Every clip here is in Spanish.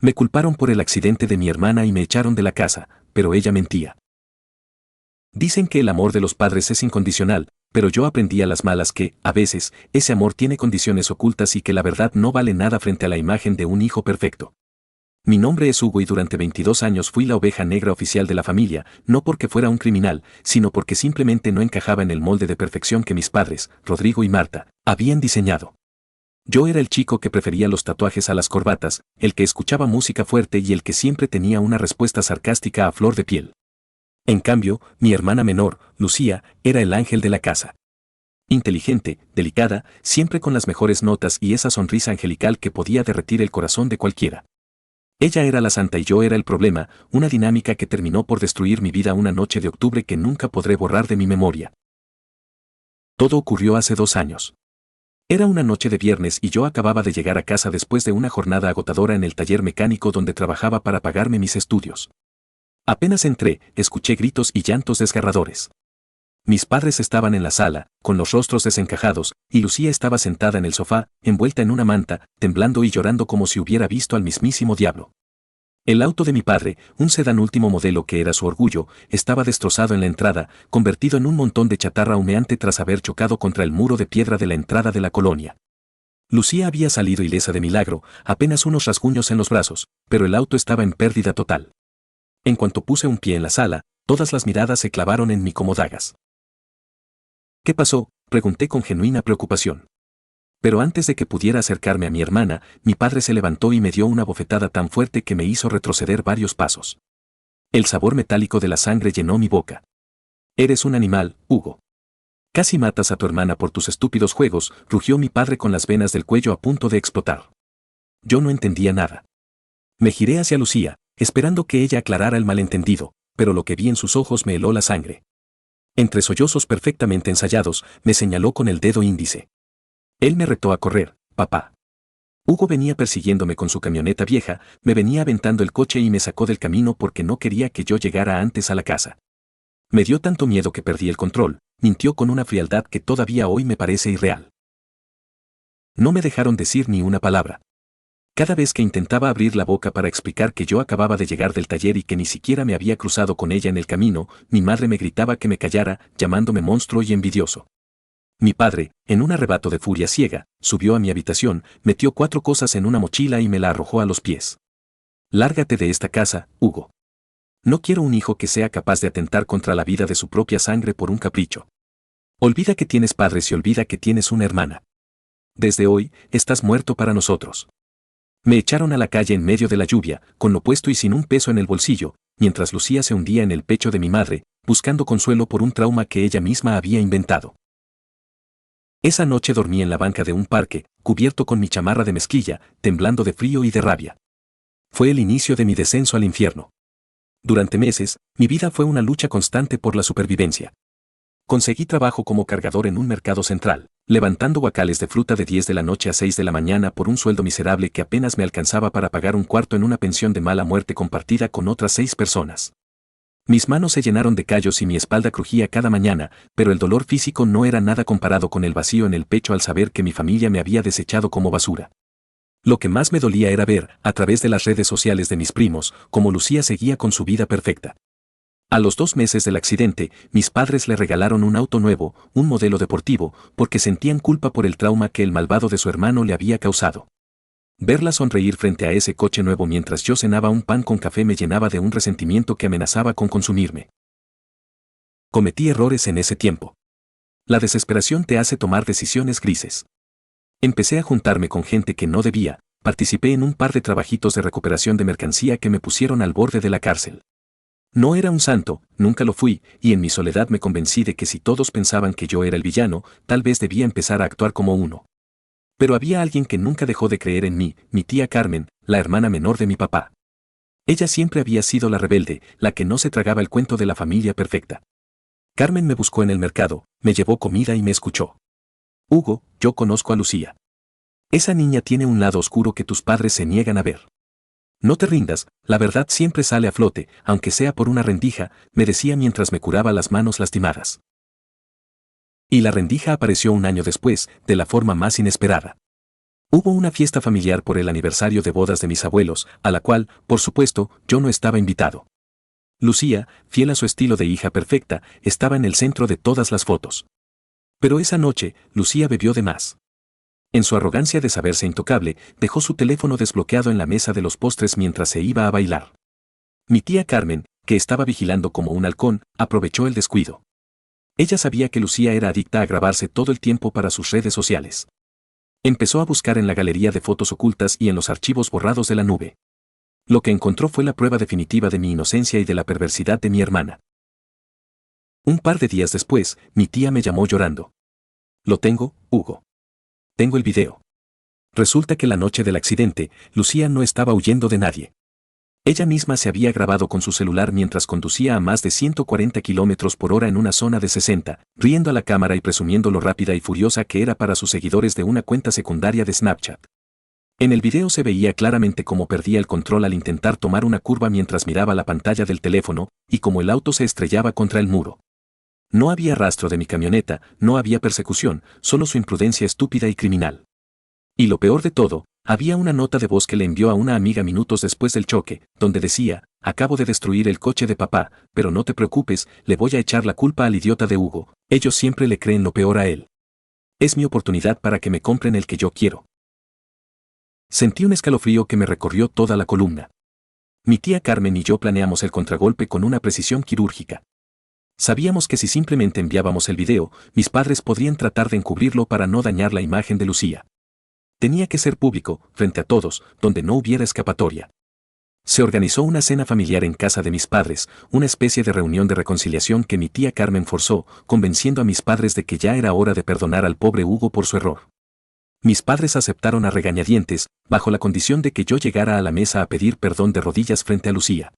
Me culparon por el accidente de mi hermana y me echaron de la casa, pero ella mentía. Dicen que el amor de los padres es incondicional, pero yo aprendí a las malas que, a veces, ese amor tiene condiciones ocultas y que la verdad no vale nada frente a la imagen de un hijo perfecto. Mi nombre es Hugo y durante 22 años fui la oveja negra oficial de la familia, no porque fuera un criminal, sino porque simplemente no encajaba en el molde de perfección que mis padres, Rodrigo y Marta, habían diseñado. Yo era el chico que prefería los tatuajes a las corbatas, el que escuchaba música fuerte y el que siempre tenía una respuesta sarcástica a flor de piel. En cambio, mi hermana menor, Lucía, era el ángel de la casa. Inteligente, delicada, siempre con las mejores notas y esa sonrisa angelical que podía derretir el corazón de cualquiera. Ella era la santa y yo era el problema, una dinámica que terminó por destruir mi vida una noche de octubre que nunca podré borrar de mi memoria. Todo ocurrió hace 2 años. Era una noche de viernes y yo acababa de llegar a casa después de una jornada agotadora en el taller mecánico donde trabajaba para pagarme mis estudios. Apenas entré, escuché gritos y llantos desgarradores. Mis padres estaban en la sala, con los rostros desencajados, y Lucía estaba sentada en el sofá, envuelta en una manta, temblando y llorando como si hubiera visto al mismísimo diablo. El auto de mi padre, un sedán último modelo que era su orgullo, estaba destrozado en la entrada, convertido en un montón de chatarra humeante tras haber chocado contra el muro de piedra de la entrada de la colonia. Lucía había salido ilesa de milagro, apenas unos rasguños en los brazos, pero el auto estaba en pérdida total. En cuanto puse un pie en la sala, todas las miradas se clavaron en mí como dagas. ¿Qué pasó?, pregunté con genuina preocupación. Pero antes de que pudiera acercarme a mi hermana, mi padre se levantó y me dio una bofetada tan fuerte que me hizo retroceder varios pasos. El sabor metálico de la sangre llenó mi boca. Eres un animal, Hugo. Casi matas a tu hermana por tus estúpidos juegos, rugió mi padre con las venas del cuello a punto de explotar. Yo no entendía nada. Me giré hacia Lucía, esperando que ella aclarara el malentendido, pero lo que vi en sus ojos me heló la sangre. Entre sollozos perfectamente ensayados, me señaló con el dedo índice. Él me retó a correr, papá. Hugo venía persiguiéndome con su camioneta vieja, me venía aventando el coche y me sacó del camino porque no quería que yo llegara antes a la casa. Me dio tanto miedo que perdí el control, mintió con una frialdad que todavía hoy me parece irreal. No me dejaron decir ni una palabra. Cada vez que intentaba abrir la boca para explicar que yo acababa de llegar del taller y que ni siquiera me había cruzado con ella en el camino, mi madre me gritaba que me callara, llamándome monstruo y envidioso. Mi padre, en un arrebato de furia ciega, subió a mi habitación, metió 4 cosas en una mochila y me la arrojó a los pies. Lárgate de esta casa, Hugo. No quiero un hijo que sea capaz de atentar contra la vida de su propia sangre por un capricho. Olvida que tienes padres y olvida que tienes una hermana. Desde hoy, estás muerto para nosotros. Me echaron a la calle en medio de la lluvia, con lo puesto y sin un peso en el bolsillo, mientras Lucía se hundía en el pecho de mi madre, buscando consuelo por un trauma que ella misma había inventado. Esa noche dormí en la banca de un parque, cubierto con mi chamarra de mezclilla, temblando de frío y de rabia. Fue el inicio de mi descenso al infierno. Durante meses, mi vida fue una lucha constante por la supervivencia. Conseguí trabajo como cargador en un mercado central, levantando guacales de fruta de 10 de la noche a 6 de la mañana por un sueldo miserable que apenas me alcanzaba para pagar un cuarto en una pensión de mala muerte compartida con otras 6 personas. Mis manos se llenaron de callos y mi espalda crujía cada mañana, pero el dolor físico no era nada comparado con el vacío en el pecho al saber que mi familia me había desechado como basura. Lo que más me dolía era ver, a través de las redes sociales de mis primos, cómo Lucía seguía con su vida perfecta. A los 2 meses del accidente, mis padres le regalaron un auto nuevo, un modelo deportivo, porque sentían culpa por el trauma que el malvado de su hermano le había causado. Verla sonreír frente a ese coche nuevo mientras yo cenaba un pan con café me llenaba de un resentimiento que amenazaba con consumirme. Cometí errores en ese tiempo. La desesperación te hace tomar decisiones grises. Empecé a juntarme con gente que no debía, participé en un par de trabajitos de recuperación de mercancía que me pusieron al borde de la cárcel. No era un santo, nunca lo fui, y en mi soledad me convencí de que si todos pensaban que yo era el villano, tal vez debía empezar a actuar como uno. Pero había alguien que nunca dejó de creer en mí, mi tía Carmen, la hermana menor de mi papá. Ella siempre había sido la rebelde, la que no se tragaba el cuento de la familia perfecta. Carmen me buscó en el mercado, me llevó comida y me escuchó. Hugo, yo conozco a Lucía. Esa niña tiene un lado oscuro que tus padres se niegan a ver. No te rindas, la verdad siempre sale a flote, aunque sea por una rendija, me decía mientras me curaba las manos lastimadas. Y la rendija apareció un año después, de la forma más inesperada. Hubo una fiesta familiar por el aniversario de bodas de mis abuelos, a la cual, por supuesto, yo no estaba invitado. Lucía, fiel a su estilo de hija perfecta, estaba en el centro de todas las fotos. Pero esa noche, Lucía bebió de más. En su arrogancia de saberse intocable, dejó su teléfono desbloqueado en la mesa de los postres mientras se iba a bailar. Mi tía Carmen, que estaba vigilando como un halcón, aprovechó el descuido. Ella sabía que Lucía era adicta a grabarse todo el tiempo para sus redes sociales. Empezó a buscar en la galería de fotos ocultas y en los archivos borrados de la nube. Lo que encontró fue la prueba definitiva de mi inocencia y de la perversidad de mi hermana. Un par de días después, mi tía me llamó llorando. Lo tengo, Hugo. Tengo el video. Resulta que la noche del accidente, Lucía no estaba huyendo de nadie. Ella misma se había grabado con su celular mientras conducía a más de 140 kilómetros por hora en una zona de 60, riendo a la cámara y presumiendo lo rápida y furiosa que era para sus seguidores de una cuenta secundaria de Snapchat. En el video se veía claramente cómo perdía el control al intentar tomar una curva mientras miraba la pantalla del teléfono, y cómo el auto se estrellaba contra el muro. No había rastro de mi camioneta, no había persecución, solo su imprudencia estúpida y criminal. Y lo peor de todo, había una nota de voz que le envió a una amiga minutos después del choque, donde decía: acabo de destruir el coche de papá, pero no te preocupes, le voy a echar la culpa al idiota de Hugo, ellos siempre le creen lo peor a él. Es mi oportunidad para que me compren el que yo quiero. Sentí un escalofrío que me recorrió toda la columna. Mi tía Carmen y yo planeamos el contragolpe con una precisión quirúrgica. Sabíamos que si simplemente enviábamos el video, mis padres podrían tratar de encubrirlo para no dañar la imagen de Lucía. Tenía que ser público, frente a todos, donde no hubiera escapatoria. Se organizó una cena familiar en casa de mis padres, una especie de reunión de reconciliación que mi tía Carmen forzó, convenciendo a mis padres de que ya era hora de perdonar al pobre Hugo por su error. Mis padres aceptaron a regañadientes, bajo la condición de que yo llegara a la mesa a pedir perdón de rodillas frente a Lucía.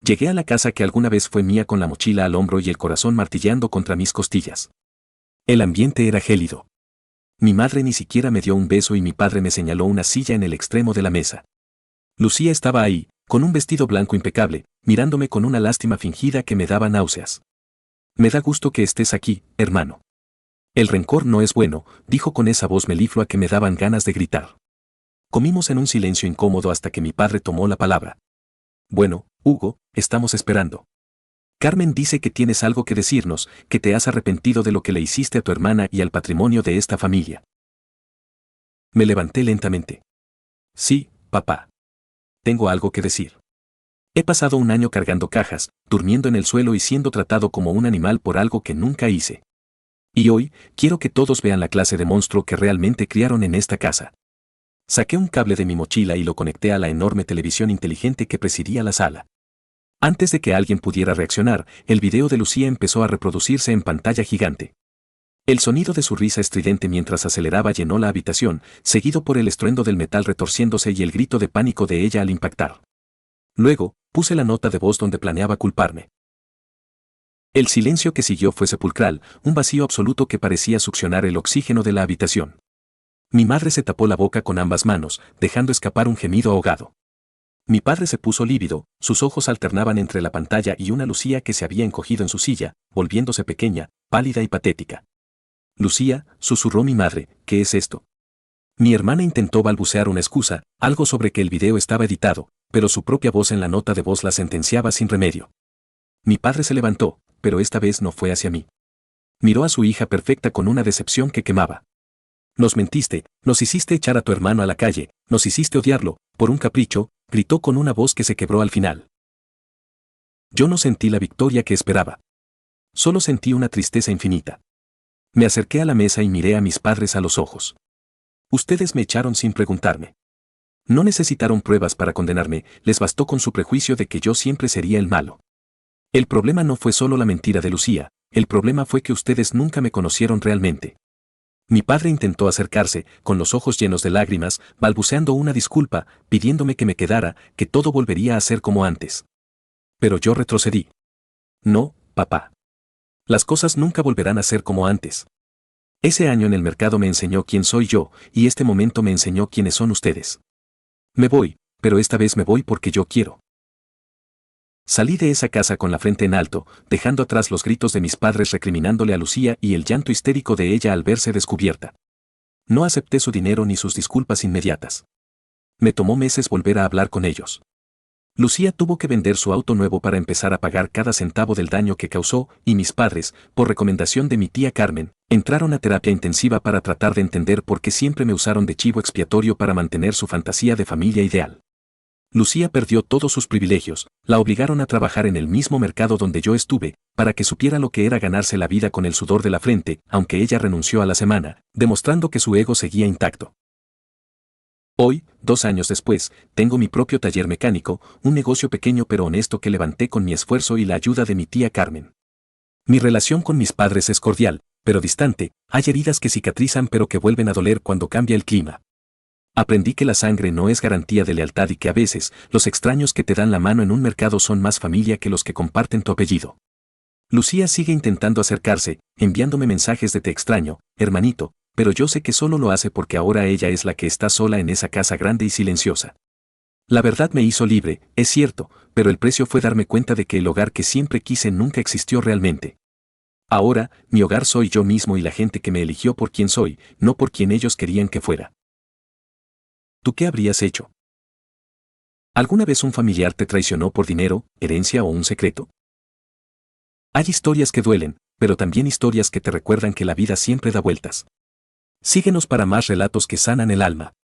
Llegué a la casa que alguna vez fue mía con la mochila al hombro y el corazón martilleando contra mis costillas. El ambiente era gélido. Mi madre ni siquiera me dio un beso y mi padre me señaló una silla en el extremo de la mesa. Lucía estaba ahí, con un vestido blanco impecable, mirándome con una lástima fingida que me daba náuseas. Me da gusto que estés aquí, hermano. El rencor no es bueno, dijo con esa voz meliflua que me daban ganas de gritar. Comimos en un silencio incómodo hasta que mi padre tomó la palabra. Bueno, Hugo, estamos esperando. Carmen dice que tienes algo que decirnos, que te has arrepentido de lo que le hiciste a tu hermana y al patrimonio de esta familia. Me levanté lentamente. Sí, papá. Tengo algo que decir. He pasado un año cargando cajas, durmiendo en el suelo y siendo tratado como un animal por algo que nunca hice. Y hoy, quiero que todos vean la clase de monstruo que realmente criaron en esta casa. Saqué un cable de mi mochila y lo conecté a la enorme televisión inteligente que presidía la sala. Antes de que alguien pudiera reaccionar, el video de Lucía empezó a reproducirse en pantalla gigante. El sonido de su risa estridente mientras aceleraba llenó la habitación, seguido por el estruendo del metal retorciéndose y el grito de pánico de ella al impactar. Luego, puse la nota de voz donde planeaba culparme. El silencio que siguió fue sepulcral, un vacío absoluto que parecía succionar el oxígeno de la habitación. Mi madre se tapó la boca con ambas manos, dejando escapar un gemido ahogado. Mi padre se puso lívido, sus ojos alternaban entre la pantalla y una Lucía que se había encogido en su silla, volviéndose pequeña, pálida y patética. Lucía, susurró mi madre, ¿qué es esto? Mi hermana intentó balbucear una excusa, algo sobre que el video estaba editado, pero su propia voz en la nota de voz la sentenciaba sin remedio. Mi padre se levantó, pero esta vez no fue hacia mí. Miró a su hija perfecta con una decepción que quemaba. Nos mentiste, nos hiciste echar a tu hermano a la calle, nos hiciste odiarlo, por un capricho, gritó con una voz que se quebró al final. Yo no sentí la victoria que esperaba. Solo sentí una tristeza infinita. Me acerqué a la mesa y miré a mis padres a los ojos. Ustedes me echaron sin preguntarme. No necesitaron pruebas para condenarme, les bastó con su prejuicio de que yo siempre sería el malo. El problema no fue solo la mentira de Lucía, el problema fue que ustedes nunca me conocieron realmente. Mi padre intentó acercarse, con los ojos llenos de lágrimas, balbuceando una disculpa, pidiéndome que me quedara, que todo volvería a ser como antes. Pero yo retrocedí. No, papá. Las cosas nunca volverán a ser como antes. Ese año en el mercado me enseñó quién soy yo, y este momento me enseñó quiénes son ustedes. Me voy, pero esta vez me voy porque yo quiero. Salí de esa casa con la frente en alto, dejando atrás los gritos de mis padres recriminándole a Lucía y el llanto histérico de ella al verse descubierta. No acepté su dinero ni sus disculpas inmediatas. Me tomó meses volver a hablar con ellos. Lucía tuvo que vender su auto nuevo para empezar a pagar cada centavo del daño que causó, y mis padres, por recomendación de mi tía Carmen, entraron a terapia intensiva para tratar de entender por qué siempre me usaron de chivo expiatorio para mantener su fantasía de familia ideal. Lucía perdió todos sus privilegios, la obligaron a trabajar en el mismo mercado donde yo estuve, para que supiera lo que era ganarse la vida con el sudor de la frente, aunque ella renunció a la semana, demostrando que su ego seguía intacto. Hoy, 2 años después, tengo mi propio taller mecánico, un negocio pequeño pero honesto que levanté con mi esfuerzo y la ayuda de mi tía Carmen. Mi relación con mis padres es cordial, pero distante, hay heridas que cicatrizan pero que vuelven a doler cuando cambia el clima. Aprendí que la sangre no es garantía de lealtad y que a veces, los extraños que te dan la mano en un mercado son más familia que los que comparten tu apellido. Lucía sigue intentando acercarse, enviándome mensajes de te extraño, hermanito, pero yo sé que solo lo hace porque ahora ella es la que está sola en esa casa grande y silenciosa. La verdad me hizo libre, es cierto, pero el precio fue darme cuenta de que el hogar que siempre quise nunca existió realmente. Ahora, mi hogar soy yo mismo y la gente que me eligió por quien soy, no por quien ellos querían que fuera. ¿Tú qué habrías hecho? ¿Alguna vez un familiar te traicionó por dinero, herencia o un secreto? Hay historias que duelen, pero también historias que te recuerdan que la vida siempre da vueltas. Síguenos para más relatos que sanan el alma.